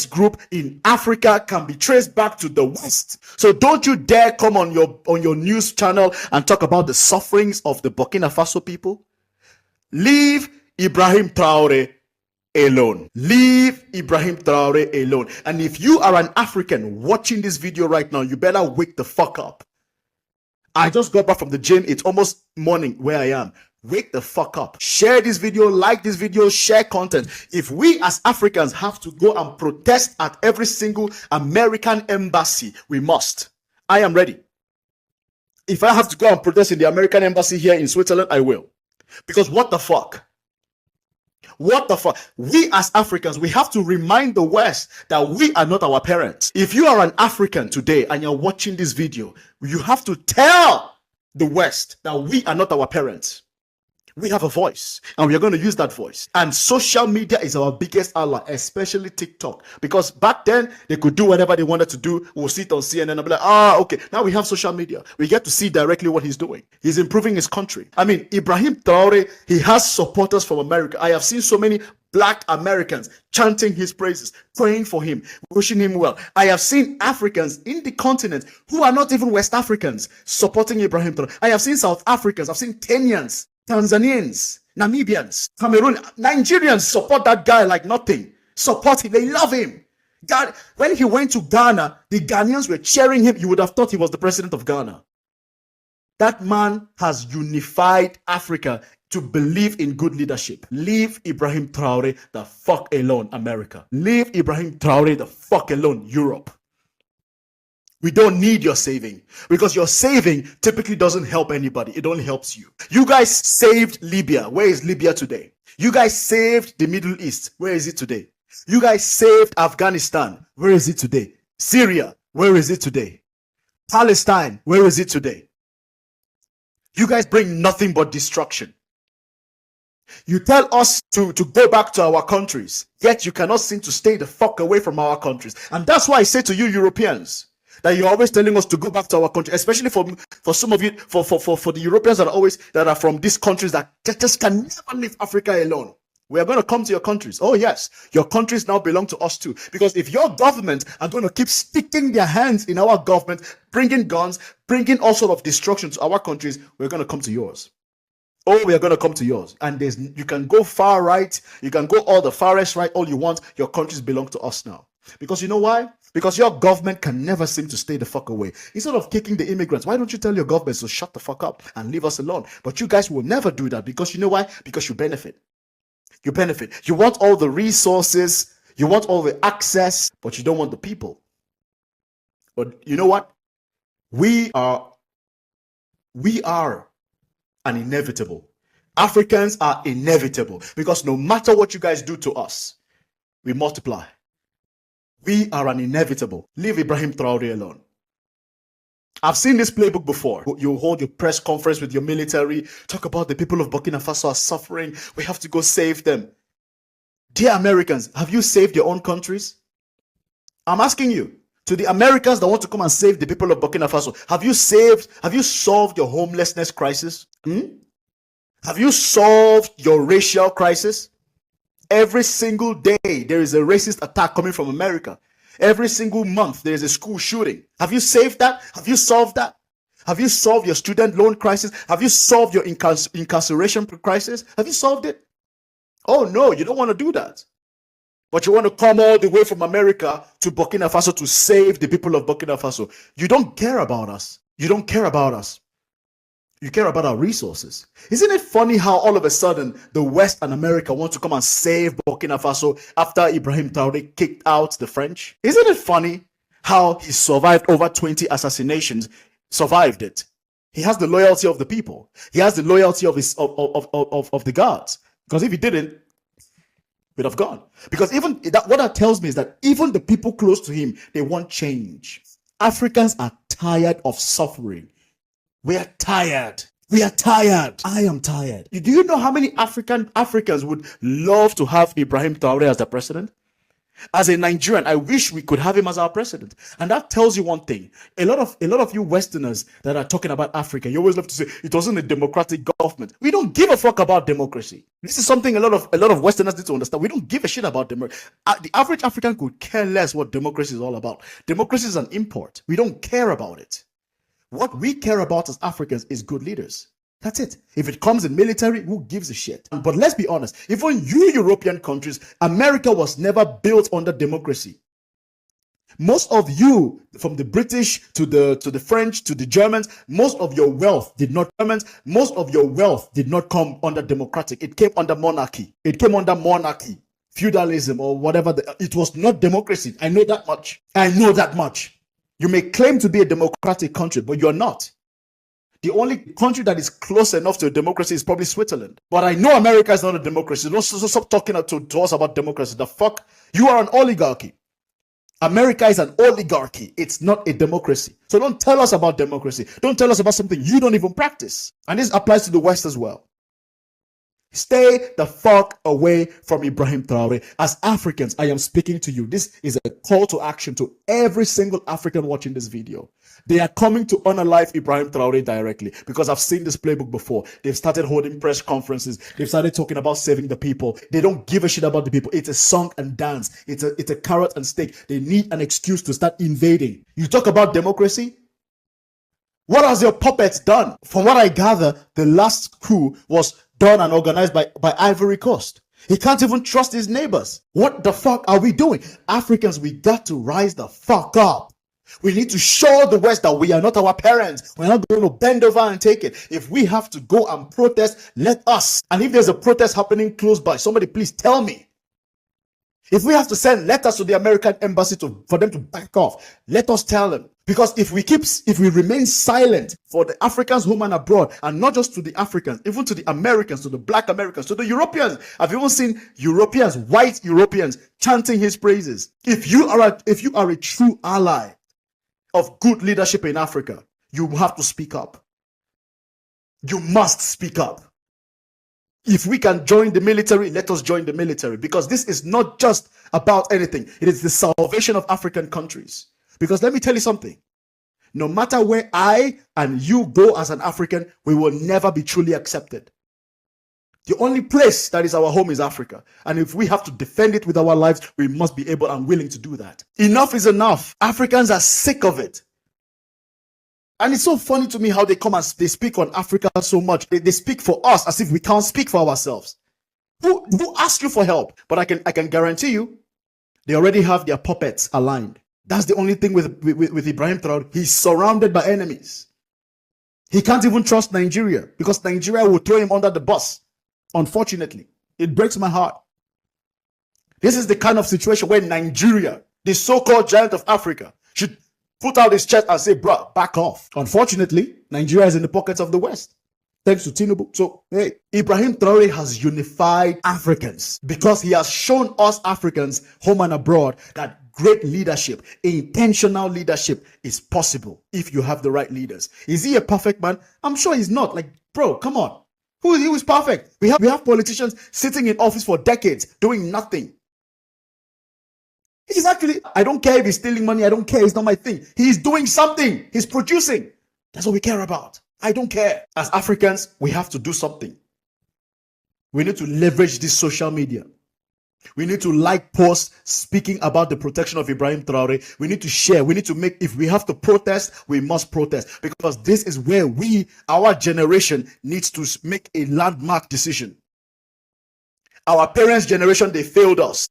group in Africa can be traced back to the West. So don't you dare come on your news channel and talk about the sufferings of the Burkina Faso people. Leave Ibrahim Traore alone. Leave Ibrahim Traore alone. And if you are an African watching this video right now, you better wake the fuck up. I just got back from the gym. It's almost morning where I am. Wake the fuck up. Share this video, like this video, share content. If we as Africans have to go and protest at every single American embassy, we must. I am ready. If I have to go and protest in the American embassy here in Switzerland, I will. Because what the fuck? What the fuck? We as Africans, we have to remind the West that we are not our parents. If you are an African today and you're watching this video, you have to tell the West that we are not our parents. We have a voice and we are going to use that voice. And social media is our biggest ally, especially TikTok. Because back then, they could do whatever they wanted to do. We'll sit on CNN and be like, okay. Now we have social media. We get to see directly what he's doing. He's improving his country. I mean, Ibrahim Traore, he has supporters from America. I have seen so many Black Americans chanting his praises, praying for him, wishing him well. I have seen Africans in the continent who are not even West Africans supporting Ibrahim Traore. I have seen South Africans. I've seen Kenyans, Tanzanians, Namibians, Cameroon, Nigerians support that guy like nothing. Support him. They love him. God, when he went to Ghana, the Ghanaians were cheering him. You would have thought he was the president of Ghana. That man has unified Africa to believe in good leadership. Leave Ibrahim Traore the fuck alone, America. Leave Ibrahim Traore the fuck alone, Europe. We don't need your saving because your saving typically doesn't help anybody. It only helps you. You guys saved Libya. Where is Libya today? You guys saved the Middle East. Where is it today? You guys saved Afghanistan. Where is it today? Syria. Where is it today? Palestine. Where is it today? You guys bring nothing but destruction. You tell us to go back to our countries, yet you cannot seem to stay the fuck away from our countries. And that's why I say to you Europeans, that you're always telling us to go back to our country, especially for some of you, for the Europeans that are from these countries that just can never leave Africa alone. We are going to come to your countries. Oh yes, your countries now belong to us too. Because if your government are going to keep sticking their hands in our government, bringing guns, bringing all sort of destruction to our countries, we're going to come to yours. Oh, we are going to come to yours. And you can go far right, you can go all the farthest right, all you want. Your countries belong to us now. Because you know why? Because your government can never seem to stay the fuck away. Instead of kicking the immigrants, why don't you tell your government to shut the fuck up and leave us alone? But you guys will never do that because you know why? Because you benefit. You benefit. You want all the resources, you want all the access, but you don't want the people. But you know what? We are an inevitable. Africans are inevitable because no matter what you guys do to us, we multiply. We are an inevitable. Leave Ibrahim Traore alone. I've seen this playbook before. You hold your press conference with your military, talk about the people of Burkina Faso are suffering. We have to go save them. Dear Americans, have you saved your own countries? I'm asking you, to the Americans that want to come and save the people of Burkina Faso, have you solved your homelessness crisis? Have you solved your racial crisis? Every single day, there is a racist attack coming from America. Every single month, there is a school shooting. Have you saved that? Have you solved that? Have you solved your student loan crisis? Have you solved your incarceration crisis? Have you solved it? Oh, no, you don't want to do that. But you want to come all the way from America to Burkina Faso to save the people of Burkina Faso. You don't care about us. You don't care about us. You care about our resources. Isn't it funny how all of a sudden the West and America want to come and save Burkina Faso after Ibrahim Traore kicked out the French? Isn't it funny how he survived over 20 assassinations, survived it? He has the loyalty of the people. He has the loyalty of the guards. Because if he didn't, he'd have gone. Because even that, what that tells me is that even the people close to him, they want change. Africans are tired of suffering. We are tired. We are tired. I am tired. Do you know how many Africans would love to have Ibrahim Traore as the president? As a Nigerian, I wish we could have him as our president. And that tells you one thing. A lot of you Westerners that are talking about Africa, you always love to say it wasn't a democratic government. We don't give a fuck about democracy. This is something a lot of Westerners need to understand. We don't give a shit about democracy. The average African could care less what democracy is all about. Democracy is an import. We don't care about it. What we care about as Africans is good leaders. That's it. If it comes in military, who gives a shit? But let's be honest, even you European countries, America was never built under democracy. Most of you, from the British to the French to the Germans, most of your wealth did not come under democratic. It came under monarchy. It came under monarchy, feudalism, or whatever. It was not democracy. I know that much. You may claim to be a democratic country, but you're not. The only country that is close enough to a democracy is probably Switzerland. But I know America is not a democracy. Don't stop talking to us about democracy. The fuck? You are an oligarchy. America is an oligarchy. It's not a democracy. So don't tell us about democracy. Don't tell us about something you don't even practice. And this applies to the West as well. Stay the fuck away from Ibrahim Traore. As Africans, I am speaking to you. This is a call to action to every single African watching this video. They are coming to unalive Ibrahim Traore directly because I've seen this playbook before. They've started holding press conferences. They've started talking about saving the people. They don't give a shit about the people. It's a song and dance. It's a carrot and stick. They need an excuse to start invading. You talk about democracy? What has your puppets done? From what I gather, the last coup was done and organized by Ivory Coast. He can't even trust his neighbors. What the fuck are we doing? Africans, we got to rise the fuck up. We need to show the West that we are not our parents. We're not going to bend over and take it. If we have to go and protest, let us. And if there's a protest happening close by, somebody please tell me. If we have to send letters to the American embassy for them to back off, let us tell them. Because if we remain silent for the Africans home and abroad, and not just to the Africans, even to the Americans, to the black Americans, to the Europeans, I've even seen Europeans, white Europeans, chanting his praises. If you are a true ally of good leadership in Africa, you have to speak up. You must speak up. If we can join the military, let us join the military, because this is not just about anything. It is the salvation of African countries. Because let me tell you something. No matter where I and you go as an African, we will never be truly accepted. The only place that is our home is Africa. And if we have to defend it with our lives, we must be able and willing to do that. Enough is enough. Africans are sick of it. And it's so funny to me how they come and they speak on Africa so much. They speak for us as if we can't speak for ourselves. Who asked you for help? But I can guarantee you, they already have their puppets aligned. That's the only thing with Ibrahim Traore. He's surrounded by enemies. He can't even trust Nigeria because Nigeria will throw him under the bus. Unfortunately, it breaks my heart. This is the kind of situation where Nigeria, the so-called giant of Africa, should put out his chest and say, bruh, back off. Unfortunately, Nigeria is in the pockets of the West. Thanks to Tinubu. So, hey, Ibrahim Traore has unified Africans because he has shown us Africans, home and abroad, that great leadership, intentional leadership is possible if you have the right leaders. Is he a perfect man? I'm sure he's not. Like, bro, come on. Who is perfect? We have politicians sitting in office for decades doing nothing. He's actually, I don't care if he's stealing money. I don't care. It's not my thing. He's doing something. He's producing. That's what we care about. I don't care. As Africans, we have to do something. We need to leverage this social media. We need to like posts speaking about the protection of Ibrahim Traore. We need to share. We need to make, if we have to protest, we must protest. Because this is where our generation, needs to make a landmark decision. Our parents' generation, they failed us.